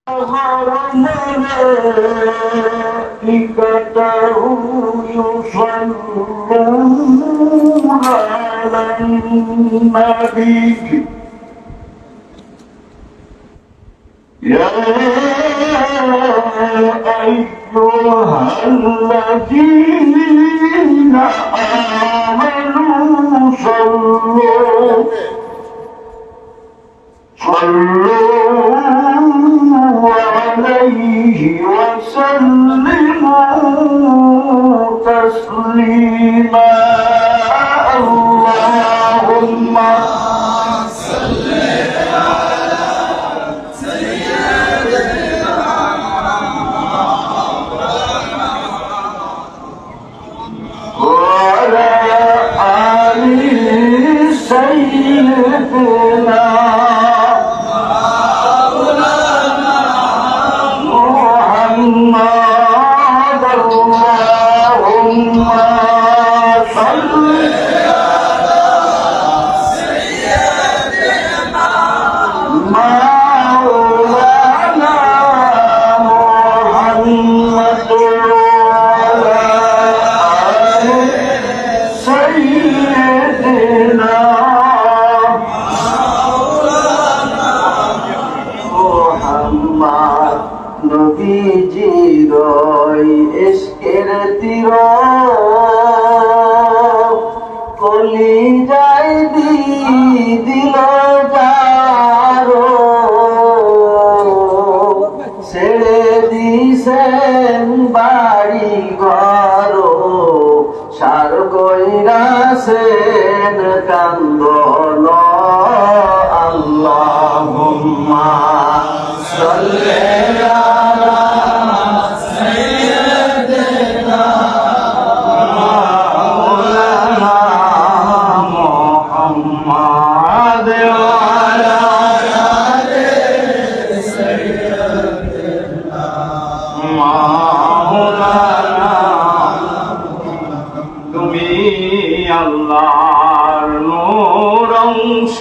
وملائكته يصلون على النبي يا أيها الذين آمنوا صلوا عليه وسلموا تسليما اللهم صل على سيدنا وعلى آل سيدنا Allahumma salli ala sayyidina maulana Muhammad wa ala ali sayyidina maulana তুমি আল্লাহর নূর অংশ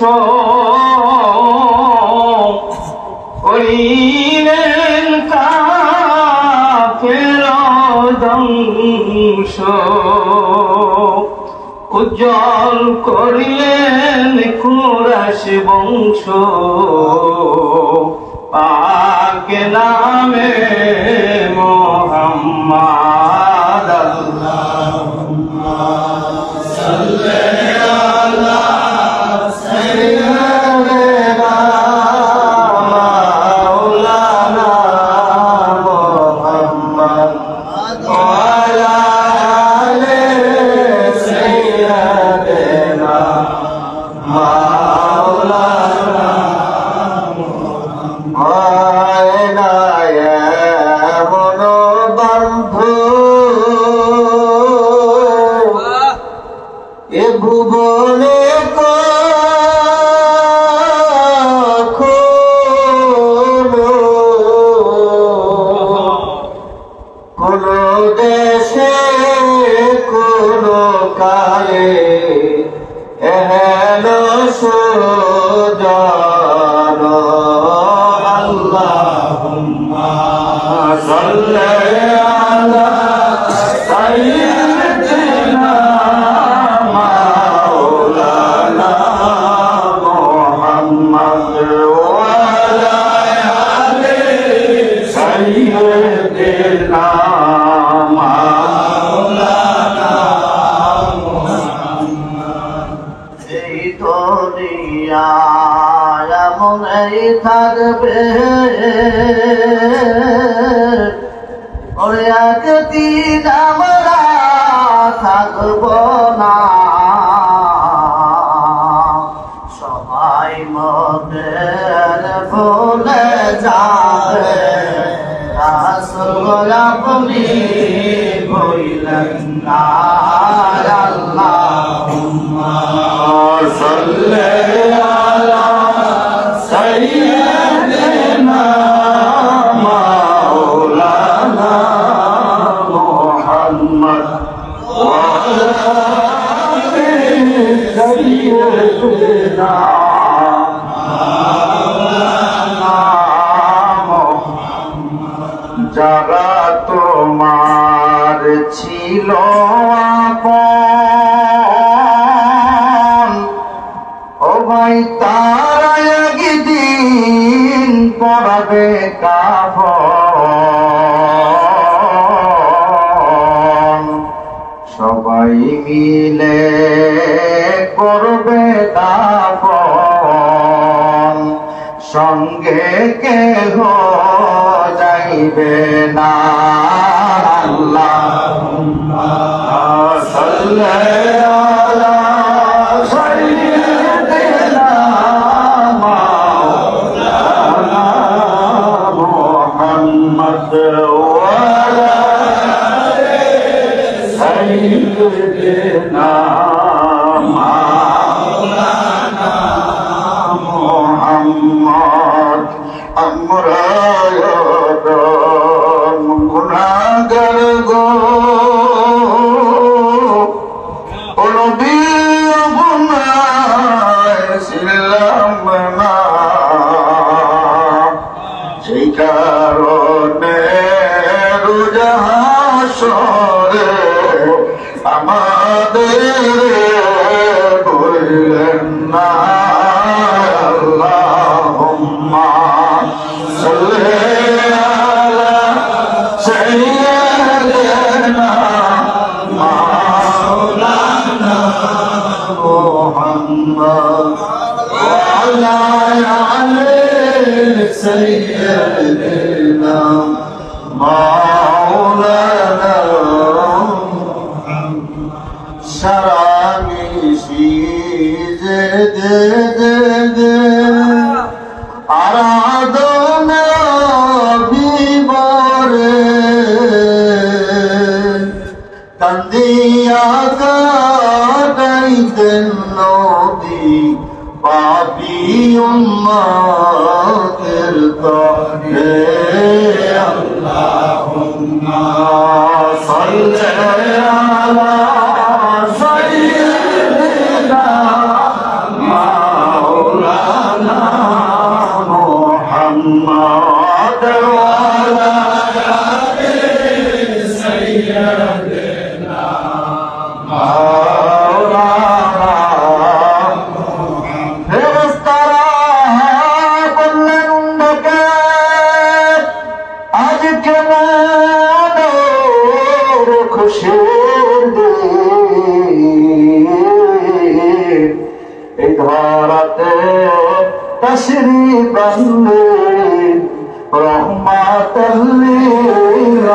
করিলেন কাফের ধ্বংস উজ্জ্বল করিলেন কুরাইশ বংশ পাক নামে মুহাম্মদ আল্লাহুম্মা সাল্লি আলা সাইয়্যিদিনা মাওলানা মুহাম্মদ ওয়া আলা আলি সাইয়্যিদিনা মাওলানা ভুবনে কোন দেশে কোন কালে এহেন সুজন আল্লাহুম্মা সাল্লি আলা সাইয়্যিদিনা মাওলানা মুহাম্মদ ওয়া আলা আলি সাইয়্যিদিনা মাওলানা মুহাম্মদ এই দুনিয়ায় এমনই থাকবে ওরে একদিন আমরা থাকব না সবাই মোদের ভুলে যাবে রাসূল আপনি ভুললেন না আল্লাহুম্মা সাল্লি আলা সাইয়্যিদিনা মাওলানা মুহাম্মদ ওয়া আলা আলি সাইয়্যিদিনা মাওলানা যারা তোমার ছিল আপন, ও ভাই তারা একদিন পড়াবে কাফন, সবাই মিলে করবে দাফন, সঙ্গে কেহ যাইবে না। আল্লাহুম্মা সাল্লি আলা সাইয়্যিদিনা মাওলানা মুহাম্মদ ওয়া আলা আলি সাইয়্যিদিনা মাওলানা মুহাম্মদ। আমরা গুনাহগার গো, ও নবী গুনাহ ছিলাম না, সেই কারণে রোজ হাসরে আমাদের ভুললেন না। আল্লাহুম্মা সাল্লি আলা সাইয়্যিদিনা মাওলানা মুহাম্মদ ওয়া আলা আলি সাইয়্যিদিনা মাওলানা সারানি সিজে দে দে দে আরাধনা বিবরে কান্দিয়া কাটাইতেন নবী পাপী উম্মতের তরে। আল্লাহুম্মা সাল্লি আলা সাইয়্যিদিনা মাওলানা মুহাম্মদ ওয়া আলা আলি সাইয়্যিদিনা মাওলানা মুহাম্মদ। ফেরেশতারা বললেন উম্মতকে আজকে মোদের খুশির দিন, এই ধরাতে তশরীফ আনলেন রহমাতাল লিল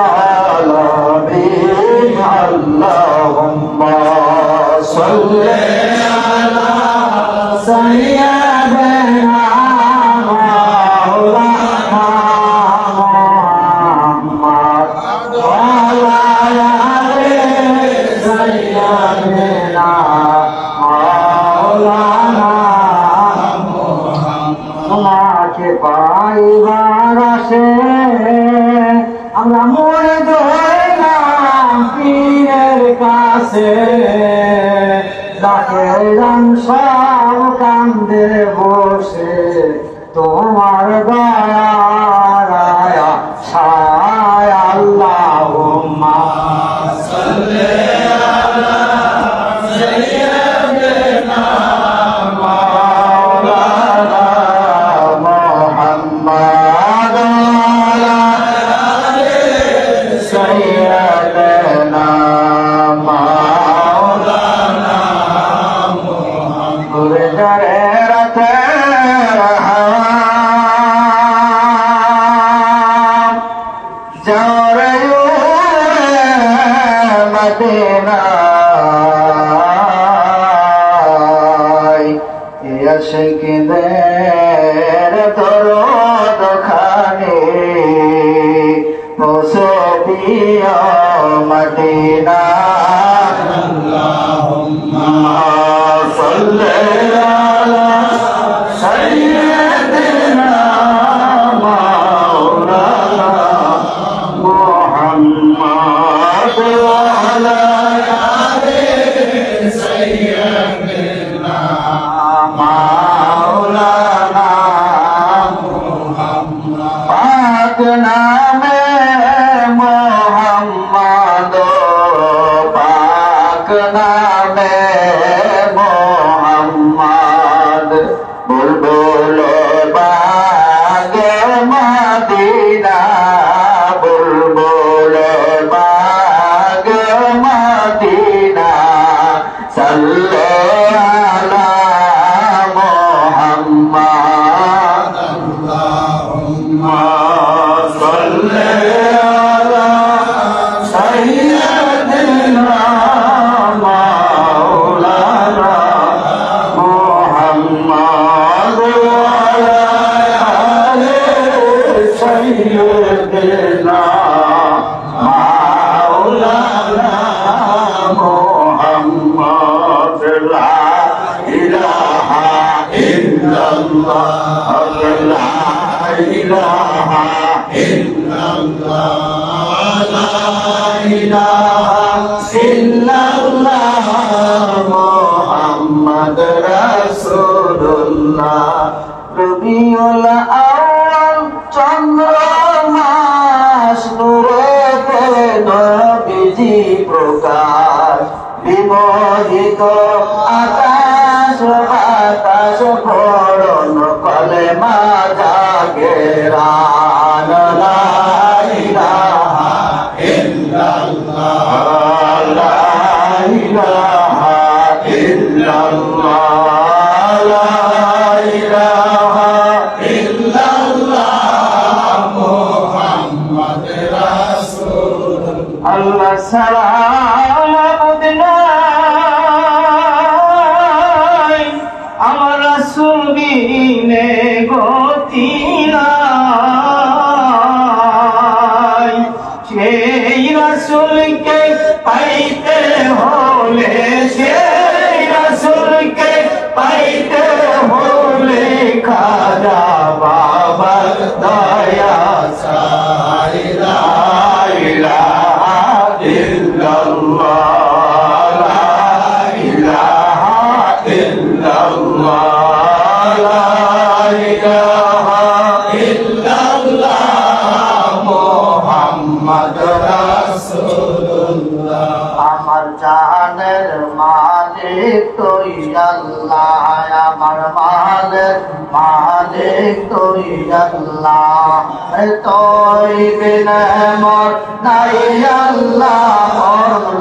আলামিন। আল্লাহুম্মা সাল্লি আলা সাইয়্যিদিনা মাওলানা মুহাম্মদ ওয়া আলা আলি সাইয়্যিদিনা মাওলানা মুহাম্মদ। তোমাকে পাইবার আসে আমরা মরে ধরলাম পীরের কাছে, ডাকে রাম সব কান্দে বসে তোমার দয়া ছায়। আল্লাহুম্মা সাল্লি আলা সাইয়্যিদিনা মাওলানা মুহাম্মদ ওয়া আলা আলি সাইয়্যিদিনা মাওলানা মুহাম্মদ। জরে রাতে জরে মদিনা আশিকদের দরদ খানে পৌঁছে দিও মদিনা। আল্লাহুম্মা সাল্লি আলা সাইয়্যিদিনা মাওলানা মুহাম্মদ ওয়া আলা আলি সাইয়্যিদিনা মাওলানা মুহাম্মদ। পাক নামে মদিনা বুলবুল বাগ মদিনা সাল্লাল্লাহু আলা মুহাম্মদ আল্লাহুম্মা সাল্লি আলা সাইয়্যিদিনা মাওলানা মুহাম্মদ ওয়া আলা আলি সাইয়্যিদিনা মাওলানা মুহাম্মদ লা ইলাহা ইল্লাল্লাহ লা ইলাহা ইল্লাল্লাহ লা ইলাহা ইল্লাল্লাহ মুহাম্মদ রাসূলুল্লাহ রবিউল আউয়াল চন্দ্র মাস নূরে নবীজি প্রকাশ বিমোহিত আকাশ বাতাস ভরণ কলেমা জাগে রান লা ইলাহা ইল্লাল্লাহ লা ইলাহা ইল্লাল্লাহ লা ইলাহা ইল্লাল্লাহ মুহাম্মদ রাসূলুল্লাহ আল্লাহ সালামত নাই আমার রাসূল বিনে গতি নাই সেই রাসূলকে পাইতে হলে সেই রাসূলকে পাইতে হলে খাজা বাবার দয়া চাই লা ইলাহা ইল্লাল্লাহ লা ইলাহা ইল্লাল্লাহ লা ইলাহা ইল্লাল্লাহ মুহাম্মদ রাসূলুল্লাহ আমার জানের মালিক তুই আল্লাহ আমার মালিক মালিক তুই আল্লাহ তুই বিনা মোর নাই আল্লাহ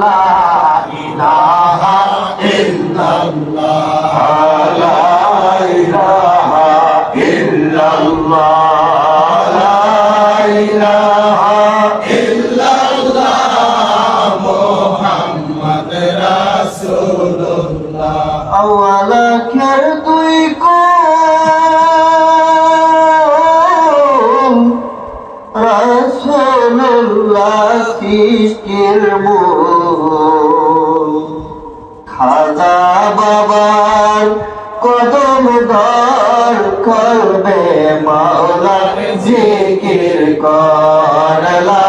লা ইলাহা ইল্লাল্লাহ লা ইলাহা ইল্লাল্লাহ লা ইলাহা ইল্লাল্লাহ মুহাম্মদ রাসূলুল্লাহ আওয়ালা খের তুই কোন রাসূলুল্লাহ সৃষ্টির মূল খাজা বাবার কদম ধর করবে মাওলা জিকির কর লা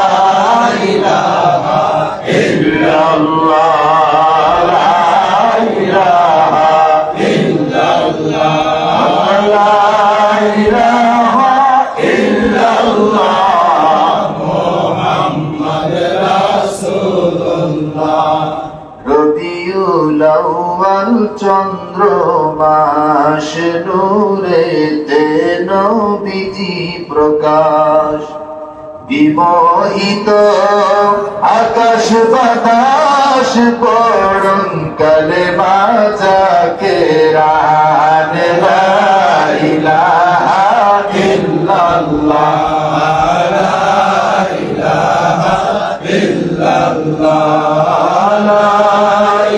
ইলাহা ইল্লাল্লাহ লা ইলাহা ইল্লাল্লাহ লা ইলাহা ইল্লাল্লাহ মুহাম্মদ রাসূলুল্লাহ রবিউল আউয়াল চন্দ্র মাস নূরেতে নবীজি প্রকাশ বিমোহিত আকাশ বাতাস পড়ুন কলেমা জাগে রান লা ইলাহা ইল্লাল্লাহ লা ইলাহা ইল্লাল্লাহ লা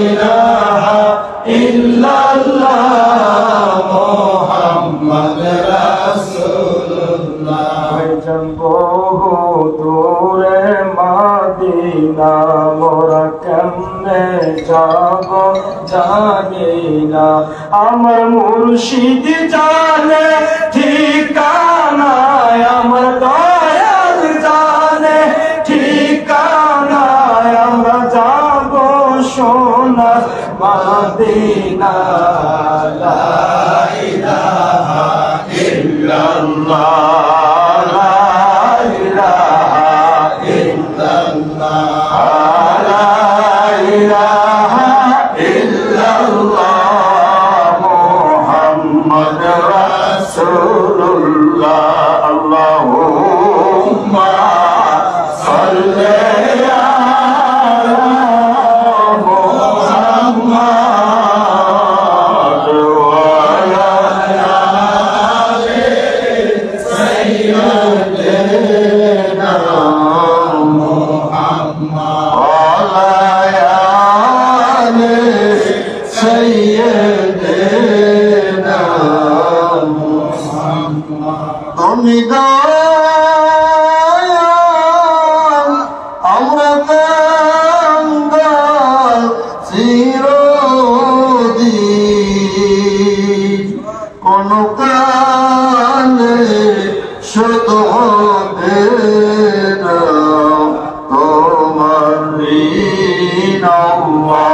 ইলাহা ইল্লাল্লাহ মুহাম্মদ রাসূলুল্লাহ বহু দূরে মদিনা মোরা কেমনে যাব জানি না আমার মুর্শিদ জানে ঠিকানা আমার দয়াল জানে ঠিকানা আমরা যাব সোনার মদিনা লা ইলাহা ইল্লাল্লাহ লা ইলাহা ইল্লাল্লাহ লা ইলাহা ইল্লাল্লাহ মুহাম্মদ রাসূলুল্লাহ আল্লাহু তুমি দয়াল আমরা কাঙ্গাল চিরদিন কোন কালে শোধ হবে না তোমার ঋণ আল্লাহুম্মা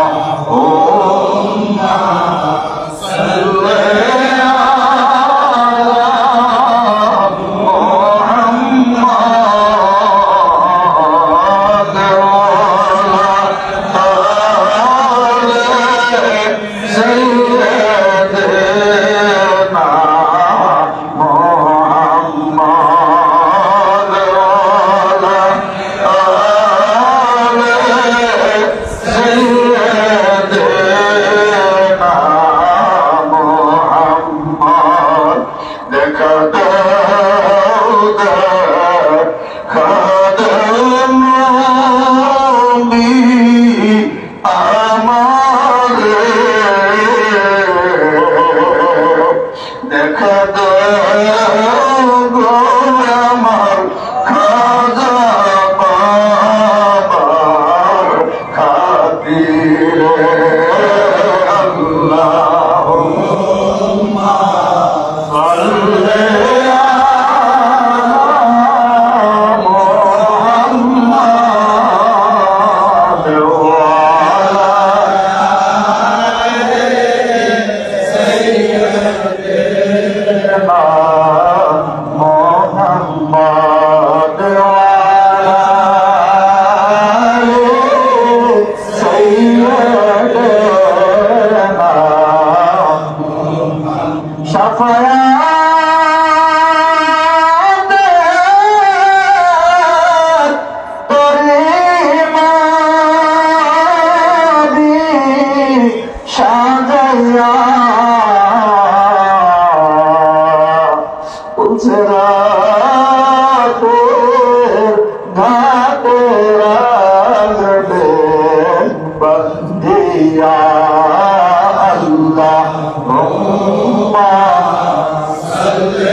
সাল্লি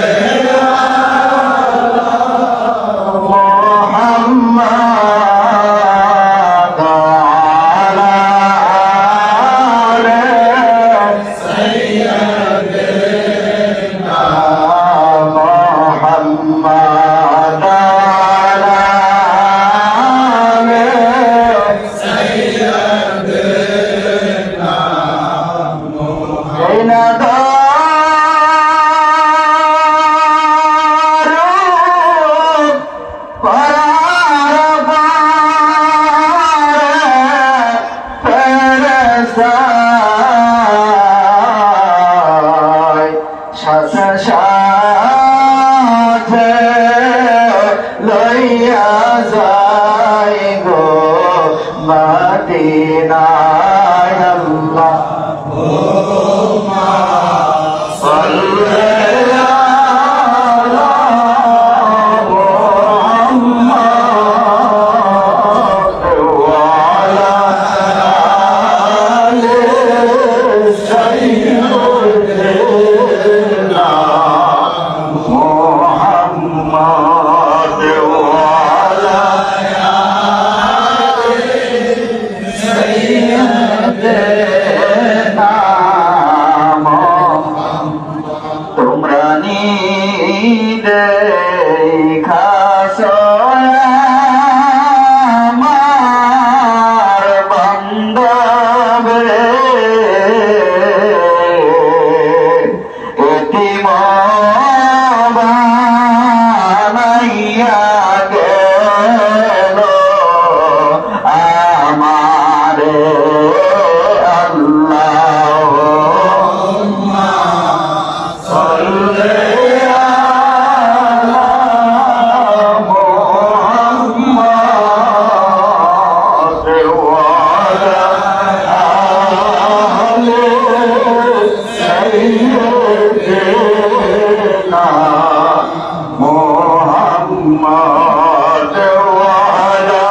وعلى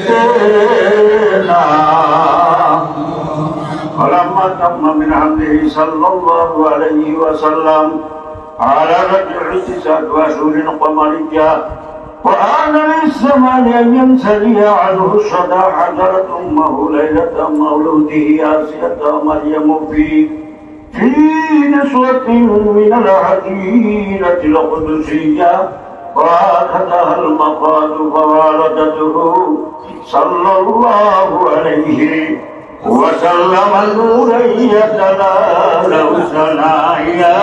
سيدنا فلما تم من حمده صلى الله عليه وسلم على رجع 9 أشهر قمرية وآن للزمان أن ينسلي عنه الصدى حضرت أمه ليلة مولوده آسية مريم في نسوة من العدينة القدسية وأخذها المخاض فوالدته صلى الله عليه وسلم النورية له ثنايا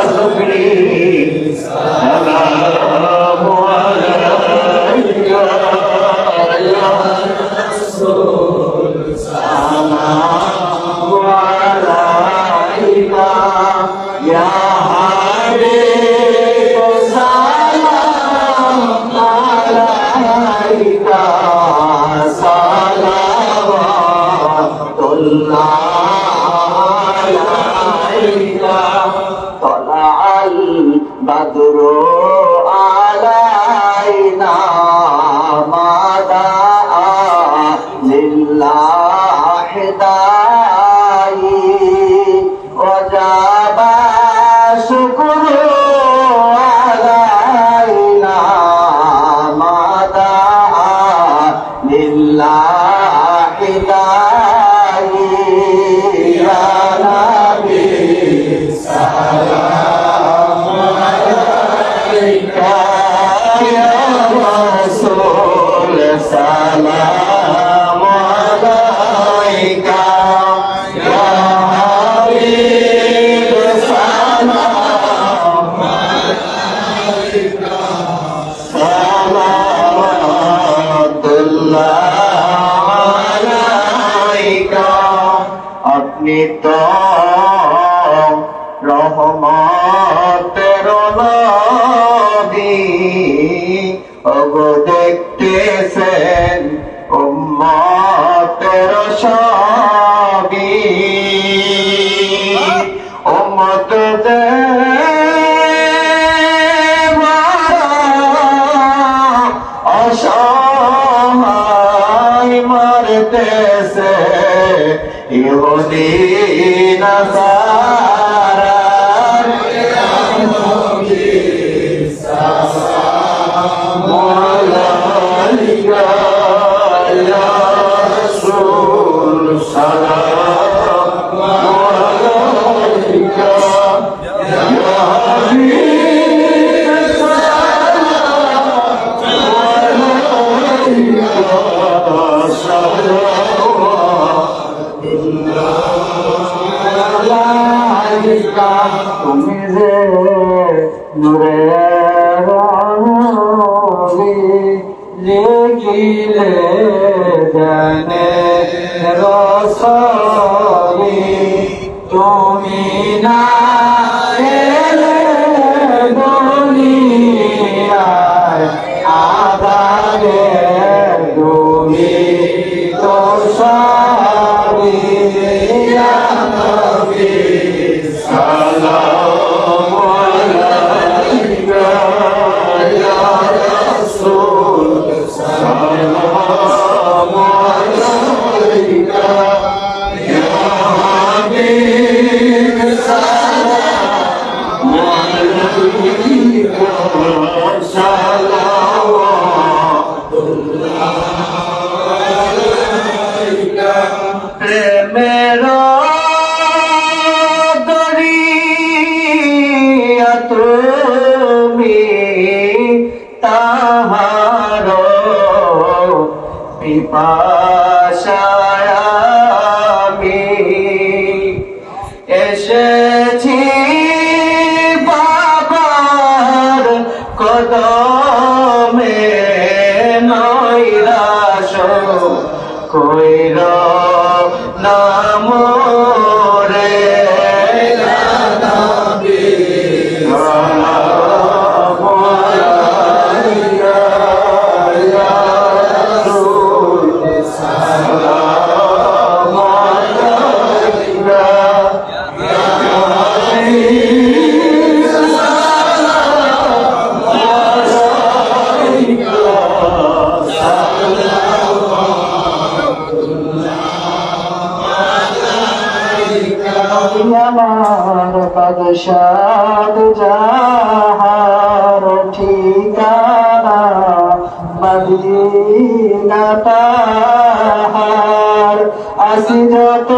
سكري سلام عليك يا رسول سلام عليك يا حبيب سلام عليك صلوات الله عليك طلع البدر علينا ما دعا لله داعي وجب شكر علينا ما دعا لله داعي يا نبي سلام عليك يا رسول سلام عليك يا حبيب سلام عليك صلوات الله عليك अपनी तो रहमतेर नबी ओगो देखतेছেন उम्मतेर सबी उम्मत दे असहाय मरतेছে ইহুদি নাসারা সালাম আলাইকা ইয়া রাসূল সালাম আলাইকা ইয়া হাবিব সালাম আলাইকা তুমি যে নূরে লিখিলে জানে রসলি তুমি না এলে দুনিয়ায় আধারে তুমি তো সবই ইয়া নবী সালাম আলাইকা ইয়া রাসূল সালাম আলাইকা ইয়া হাবিব সালাম আলাইকা সালাওয়াতুল্লাহ আলাইকা প্রেমেরা তুমি তাহার পিপাসায় আমি এসেছি বাবার কদমে নৈরাশ কইর নাম রে Allah সাদ যাহার ঠিকানা মদিনা তাহার আসি যত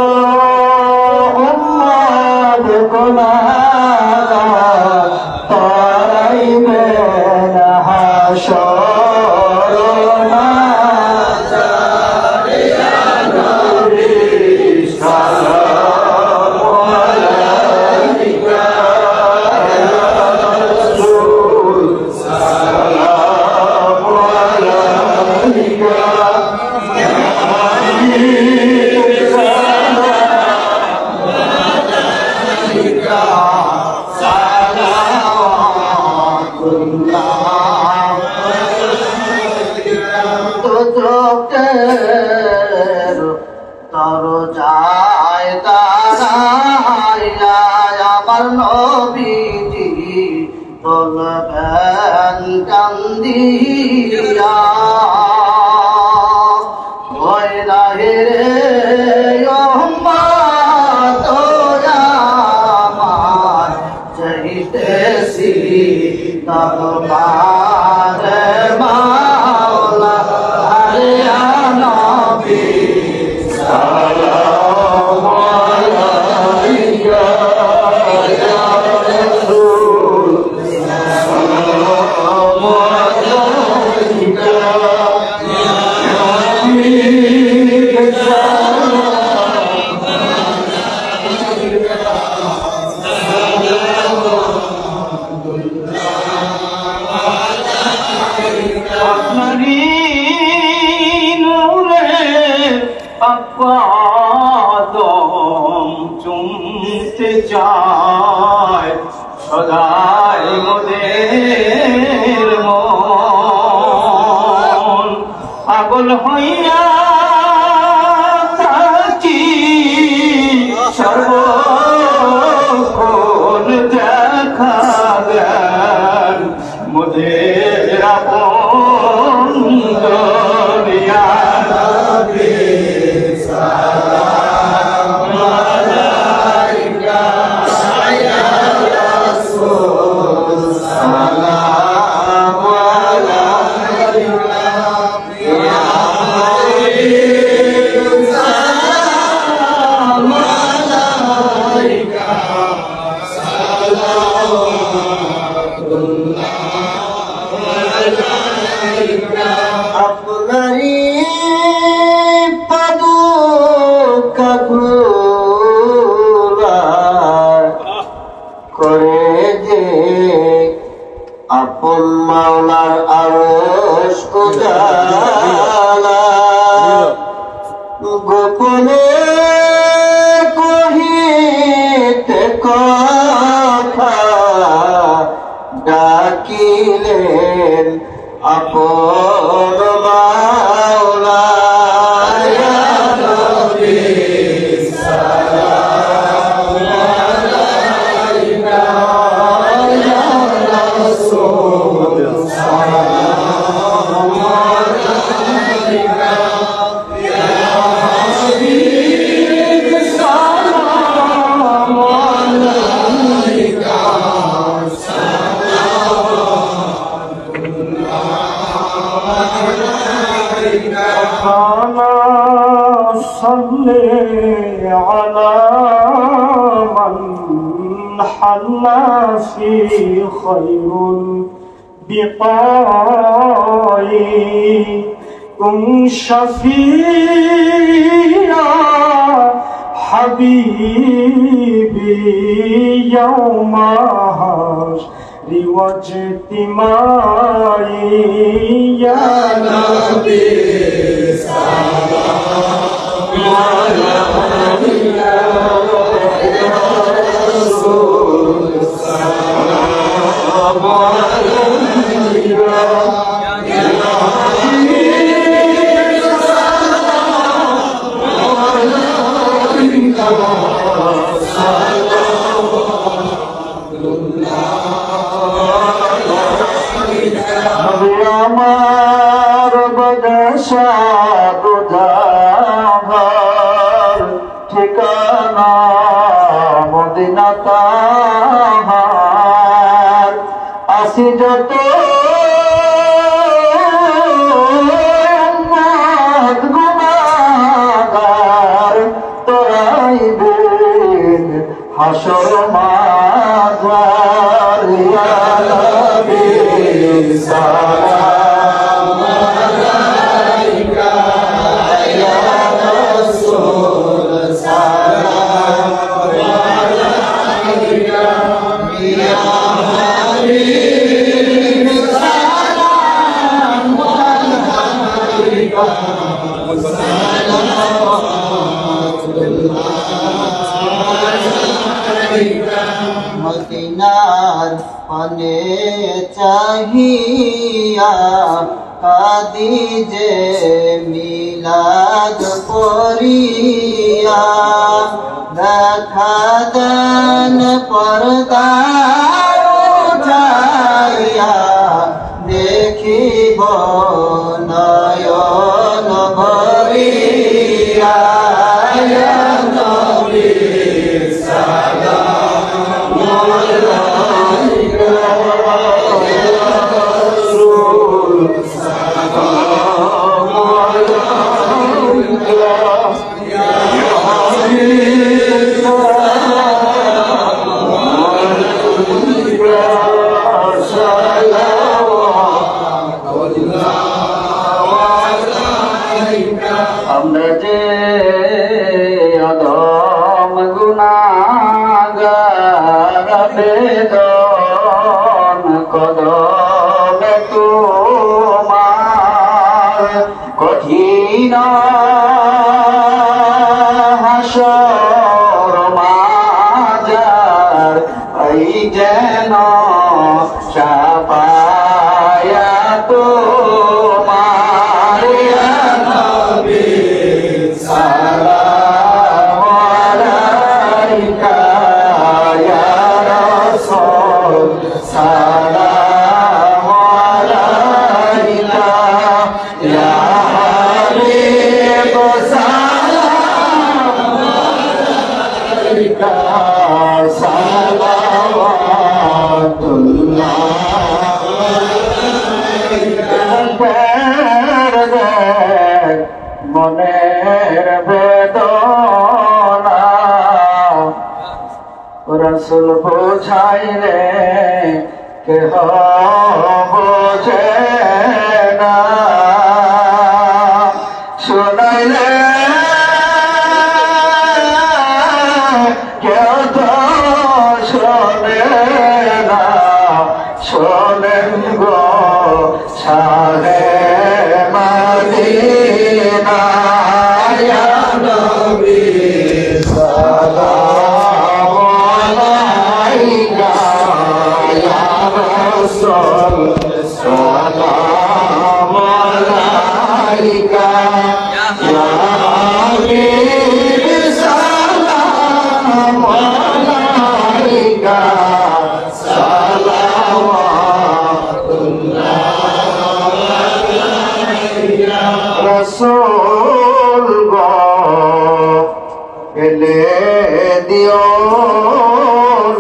উম্মত গুনাহগার তরাইবেন হাসর মাঝারে নবী সালামু আলাইকা ইয়া রাসূল সালামু আলাইকা ইয়া হাবিব সালামু আলাইকা দরজায় দাঁড়াইয়া আমার নবীজি বলবেন কান্দিয়া ওই রাহেরে উম্মত আমার যাইতেছি দরবারে মাওলা আরে ইয়া নবী সালামু আলাইকা ইয়া রাসূল সালামু আলাইকা ইয়া হাবিব সালামু আলাইকা আপনারই পাদম চুমতে চায় সদাই মোদের মন পাগল হইয়া থাকি সর্বক্ষণ দেখা দেন মোদের আপন দুনিয়া সালামু আলাইকা ইয়া রাসূল সালামু আলাইকা ইয়া হাবিব সালামু আলাইকা সালামু আলাইকা আপনারই করে যে আপন মাওলার আরশ উজালা গোপনে কহিতে কথা ডাকিলেন আপন মাওলা ইয়া নবী সালামু আলাইকা ইয়া রাসূল সালামু আলাইকা ইয়া হাবিব সালামু আলাইকা صلي على من حل في خير البقاء كن شفيعا حبيبي يوم هجر واجتماعي يا نبي سلام عليك يا رسول سلام عليك يا حبيب سلام عليك আমার বদশা দুধার ঠিকানা মদিনা আসি যত উম্মত গুনাহগার তোরাইবেন হাসর মাঝার ইয়া নবী সালাম আলাইকা ইয়া রাসূল সালাম আলাইকা ইয়া হাবিব সালাম আলাইকা মদিনার পানে চাহিয়া কাদি যে মিলাদ পড়িয়া দেখা দেন পর্দার উঠাইয়া দেখিব নয়ন ভরিয়া ইয়া নবী সালাম আলাইকা ইয়া রাসূল সালাম আলাইকা ইয়া হাবিব সালাম আলাইকা আমরা যে অধম গুনাহগার বেদন কদমে তোমার কঠিন হাসর মাঝার এই যেন সাফায়া তোমার ইয়া নবী সালাম আলাইকা ইয়া রাসূল সালাম আলাইকা ইয়া হাবিব সালাম আলাইকা সালাওয়াতুল্লাহ মনের বেদনা রসুল বোঝাইলে কেহ বোঝে না শুনাইলে কেউ তো শোনে না শোনেন গো শাহে মদিনা ইয়া নবী সালাম আলাইকা ইয়া রাসূল সালাম আলাইকা ইয়া হাবিব সালাম আলাইকা রসূল গো এলে দিও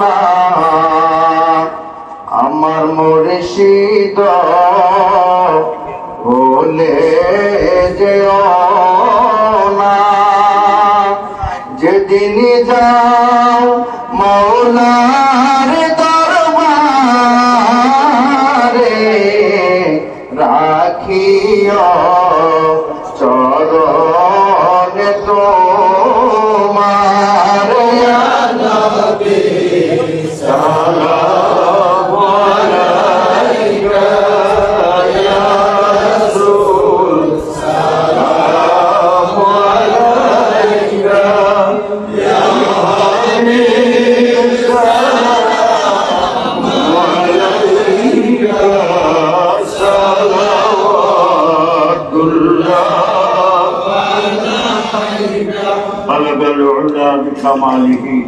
না আমার মুর্শিদ বলে যেও না যেদিন যাও মৌলার দরবারে রাখিও চরণে তোমার ইয়া নবী সালাম আলাইকা ইয়া রাসূল সালাম আলাইকা ইয়া হাবিব সালাম আলাইকা بلغ العلا بكماله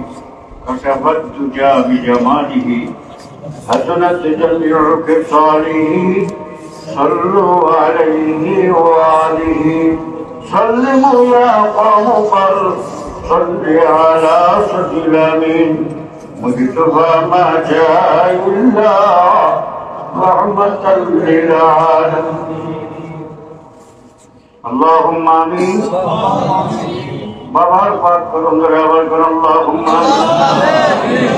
كشف الدجى بجماله حسنت جميع خصاله صلوا عليه وآله سلموا يا قوم صل على سيد الأمين مجتبى ما جاء إلا رحمة للعالمين اللهم آمين বাবার পাক করুন দয়াবান করুন আল্লাহুম্মা আমিন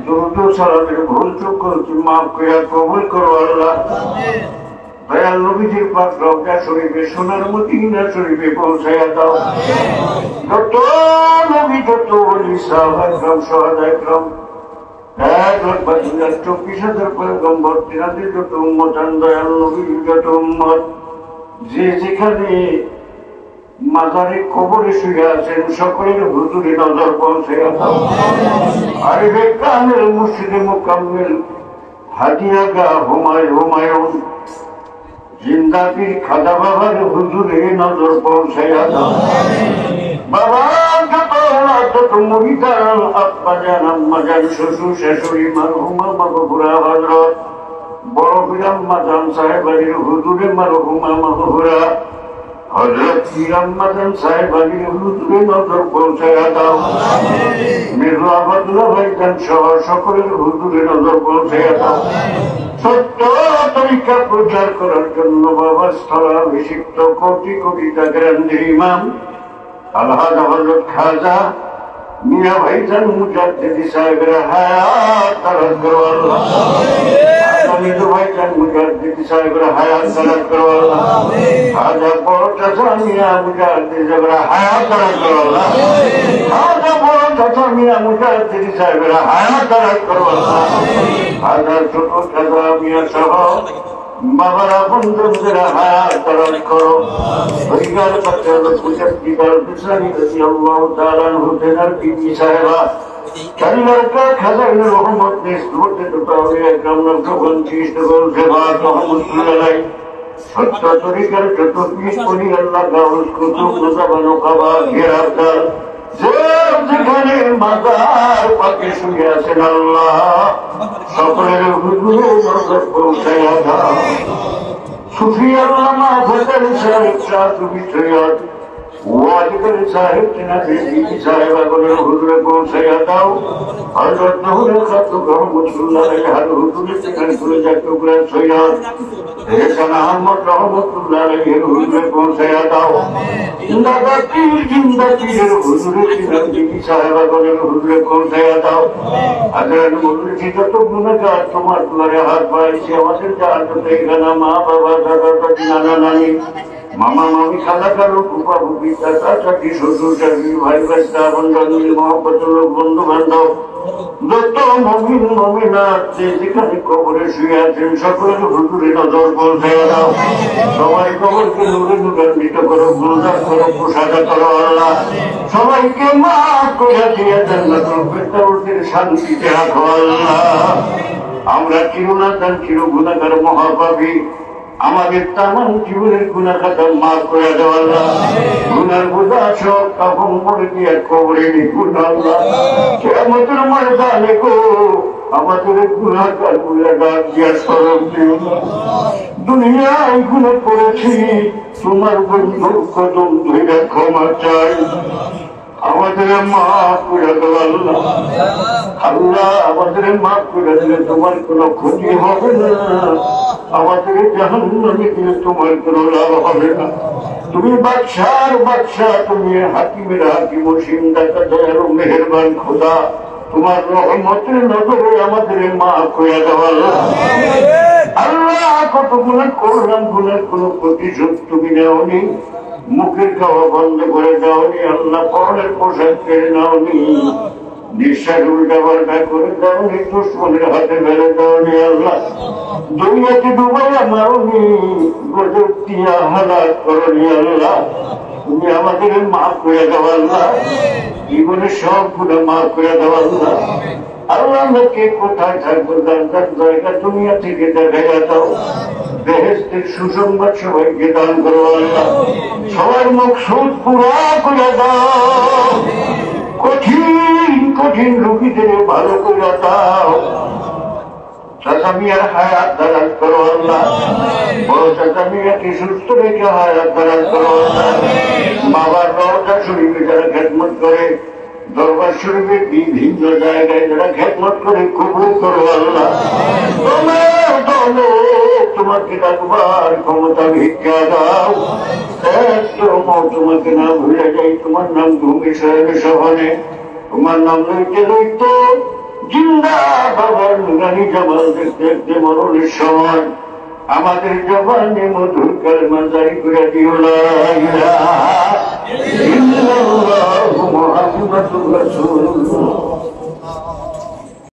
দুরূদ সালামের ভুল চুক করে মাফ করে কবুল করো আল্লাহ দয়াল নবীজির পাক রওজা শরীফে সোনার মদিনা শরীফে পৌঁছায়া দাও যত নবী যত ওলি সাহাবা کرام শুহাদা کرام 1,24,000 পয়গম্বর তিনাদের যত উম্মত দয়াল নবীর যত উম্মত যে যেখানে মাজারে কবরে শুয়ে আছেন সকলের হুজুরে নজর পৌঁছায়া দাও আরিফে কামেল মুর্শিদে মুকাম্মেল হাদিয়াগা হুমায়ুন জিন্দাপীর খাদা বাবার হুজুরে নজর পৌঁছায়া দাও বাবা যত মুরিদান আব্বাজান আম্মাজান শ্বশুর শাশুড়ি মারহুমা মাগফুরা হযরত বড় পীর আম্মাজান সাহেবাড়ির হুজুরে মারহুমা মাগফুরা হযরত পীর আম্মাজান সাহেবাড়ির হুজুরে নজর পৌঁছায়া দাও মির্জা আব্দুল্লাহ ভাইজান সহ সকলের হুজুরে নজর পৌঁছায়া দাও সত্য তরিকা প্রচার করার জন্য বাবা স্থলাভিষিক্ত কোটি কোটি জাগরান্দির ইমাম আলহাজ হযরত খাজা মিয়া ভাইজান মুজাদ্দিদি সাহেবের হায়াত দারাজ করো আল্লাহ আমিন ভাইজান মুজাদ্দিদি সাহেবের হায়াত দারাজ করো আল্লাহ খাজা বড় চাচা মিয়া মুজাদ্দিদি সাহেবের হায়াত দারাজ করো আল্লাহ খাজা বড় চাচা মিয়া মুজাদ্দিদি সাহেবের হায়াত দারাজ করো আল্লাহ খাজা ছোট চাচা মিয়া সহ বাবারা বন্ধুদের হায়াত দারাজ করো পরিবার পাত্র মুজাদ্দিদার বিসানি রাদিয়াল্লাহু তাআলা হুতেনার বিবি সাহেবা চারিলাকা খাজাইনের রহমত নিসবতে তাওলে একরাম নবগণ চিশতগণ সেবা রহমতুল্লাহ সত্য তরিকার যত পীর পরি আল্লাহ গাউস কুতুব মুজাবানো কাবা ঘেরাদার যেখানে মাজার পাকে শুয়ে আছেন আল্লাহ সকলের হুজুরে নজর পৌঁছায়া দাও সুফি আল্লামা ফজল সাহেব শাহসুফি সৈয়দ ওয়াজিদুল সাহেব তিনাদের বিবি সাহেবাগণের হুজুরে পৌঁছায়া দাও হযরত নহুরে খাতুন রহমতুল্লাহ আলাইহি হুজুরে সেখানে চলে যায় টুকরা সৈয়দ এহসান আহমদ রহমতুল্লাহ আলাইহি হুজুরে পৌঁছায়া দাও জিন্দাপীরের হুজুরে তিনাদের বিবি সাহেবাগণের হুজুরে পৌঁছায়া দাও আজরান মুর্শিদ যত গুনাহগার তোমার দুয়ারে হাত বাড়িয়েছে আমাদের জাহান্নামে এখানে মা বাবা দাদা দাদি নানা নানি মামা মামি খালা খালু ফুপা ফুপি চাচা চাচি শ্বশুর শাশুড়ি ভাই ভাইস্তা বন্ধু মহব্বতের লোক বন্ধু বান্ধব যত মুমিন মুমিনাত যেখানে কবরে শুয়ে আছেন সকলের হুজুরে নজর পৌঁছায়া দাও সবাই কবরকে নূরে নূরান্বিত করো গুলজার করো প্রসাদা করো আল্লাহ সবাইকে মাফ করে দিয়ে জান্নাতুল ফিরদাউসের শান্তিতে রাখো আল্লাহ আমরা চিরনাদান চির গুনাহগার মহাপাপী আমাদের তামাম জীবনের গুনাহ খাতা মাফ করে দাও আল্লাহ গুনার বোঝা সব কাফন পড়ে দিয়ে কবরে নিকুন আল্লাহ কিয়ামতের ময়দানে গো আমাদের গুনাহগার গুনাহগার দিয়া স্মরণ দিও না দুনিয়ায় গুনাহ করেছি তোমার বন্ধুর কদম ধরে ক্ষমা চাই আমাদের মাফ করে দাও আল্লাহ আল্লাহ আমাদের মাফ করে দিলে তোমার কোনো ক্ষতি হবে না আমাদের জাহান্নামে দিলে তোমার কোনো লাভ হবে না তুমি বাদশার বাদশাহ তুমি হাকিমের হাকিম সিন্দাতা দয়ালু মেহেরবান খোদা তোমার রহমতের নজরে আমাদের মাফ করে দাও আল্লাহ আল্লাহ কত গুনাহ করলাম গুনার কোনো প্রতিশোধ তুমি নেওনি মুখের খাওয়া বন্ধ করে দাওনি আল্লাহ পরের পোশাক কেড়ে নাওনি নিঃশ্বাস উল্টা পাল্টা করে দাওনি দুশ্মনের হাতে ফেলে দাওনি আল্লাহ দুনিয়াতে ডুবাইয়া মারোনি গজব দিয়া হালাক করনি আল্লাহ তুমি আমাদের মাফ করে দাও আল্লাহ জীবনের সব গুলো মাফ করে দাও আল্লাহ আল্লাহ আমাকে কোথায় থাকবো জানতাম জায়গা দুনিয়া থেকে দেখা দাও বেহেশতের সুসংবাদ সবাইকে দান করো আল্লাহ সবার মকসুদ পুরা করে দাও কঠিন কঠিন রোগীদের ভালো করে দাও চাচা মিয়ার হায়াত দারাজ করো আল্লাহ বড় চাচা মিয়াকে সুস্থ রেখে হায়াত দারাজ করো আল্লাহ বাবার রওজা শরীফে যারা খেদমত করে দরবার শরীফে বিভিন্ন জায়গায় যারা খেদমত করে কবুল করো আল্লাহ তোমার বলো তোমাকে ডাকবার ক্ষমতা ভিক্ষা দাও, তোমাকে না ভুলে যাই। তোমার নাম ভূমি সাহেবের সভানে, তোমার নাম লইতে লইতে জিন্দা বাবার নুরানি জামাল দেখতে দেখতে মরণের সময় আমাদের জবানে মধুর কালেমা জারি করে দিও, লা ইলাহা ইল্লাল্লাহু মুহাম্মাদুর রাসূলুল্লাহ।